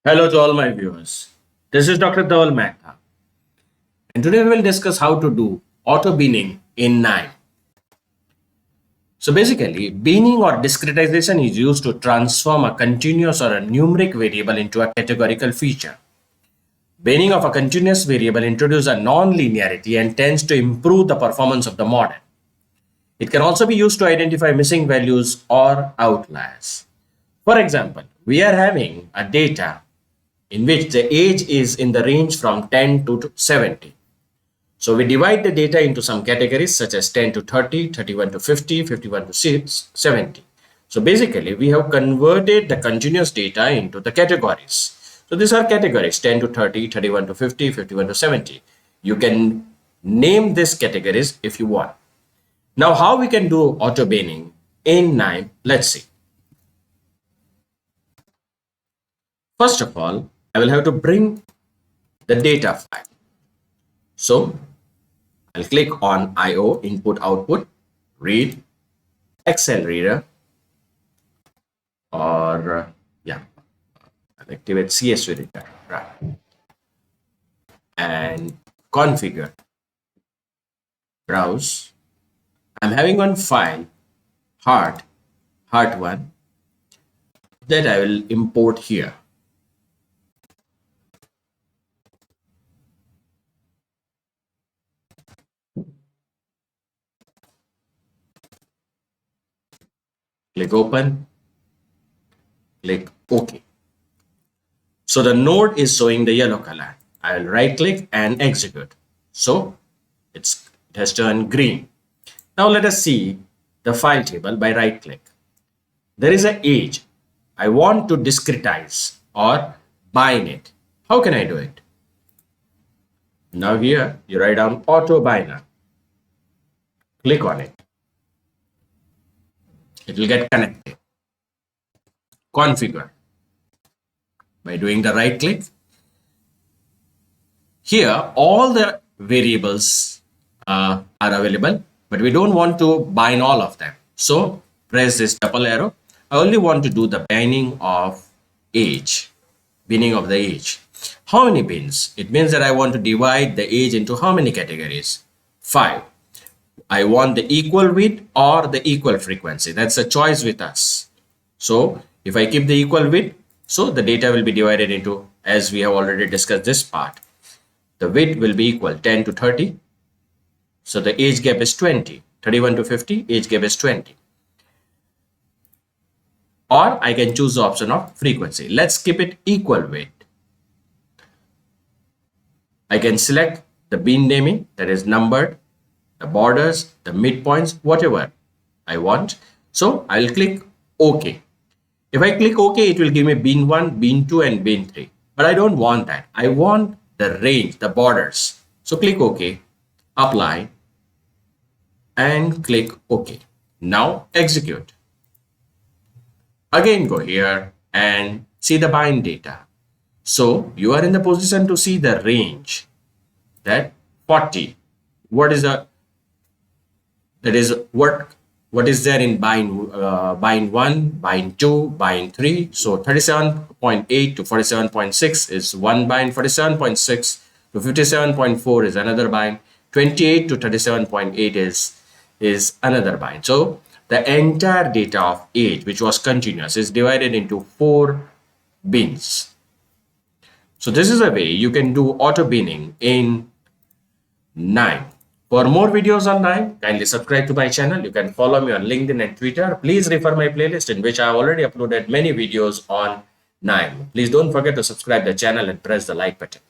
Hello to all my viewers. This is Dr. Dhaval Maheta, and today we will discuss how to do auto binning in KNIME. So basically, binning or discretization is used to transform a continuous or a numeric variable into a categorical feature. Binning of a continuous variable introduces a non-linearity and tends to improve the performance of the model. It can also be used to identify missing values or outliers. For example, we are having a data in which the age is in the range from 10 to 70. So we divide the data into some categories such as 10 to 30, 31 to 50, 51 to 70. So basically we have converted the continuous data into the categories. So these are categories 10 to 30, 31 to 50, 51 to 70. You can name these categories if you want. Now how we can do auto binning in KNIME, let's see. First of all, I will have to bring the data file. So I'll click on IO, input, output, read, Excel reader, or I'll activate CSV reader, right? And configure, browse. I'm having one file, heart1, that I will import here. Click open, click OK. So the node is showing the yellow color. I'll right click and execute. So it has turned green. Now let us see the file table by right click. There is an age. I want to discretize or bind it. How can I do it? Now here you write down auto binder. Click on it. It will get connected. Configure by doing the right click. Here all the variables are available, but we don't want to bind all of them. So press this double arrow. I only want to do the binning of age, binning of the age. How many bins? It means that I want to divide the age into how many categories? 5. I want the equal width or the equal frequency. That's a choice with us. So if I keep the equal width, so the data will be divided into, as we have already discussed this part, the width will be equal 10 to 30. So the age gap is 20. 31 to 50, age gap is 20. Or I can choose the option of frequency. Let's keep it equal width. I can select the bin naming, that is numbered, the borders, the midpoints, whatever I want. So I'll click OK. If I click OK, it will give me bin 1, bin 2 and bin 3. But I don't want that. I want the range, the borders. So click OK, apply and click OK. Now execute. Again go here and see the bind data. So you are in the position to see the range, that 40. What is the, that is what is there in bind 1, bind 2, bind 3. So 37.8 to 47.6 is one bind, 47.6 to 57.4 is another bind, 28 to 37.8 is another bind. So the entire data of age, which was continuous, is divided into 4 bins. So this is a way you can do auto binning in KNIME. For more videos on KNIME, kindly subscribe to my channel. You can follow me on LinkedIn and Twitter. Please refer my playlist in which I have already uploaded many videos on KNIME. Please don't forget to subscribe the channel and press the like button.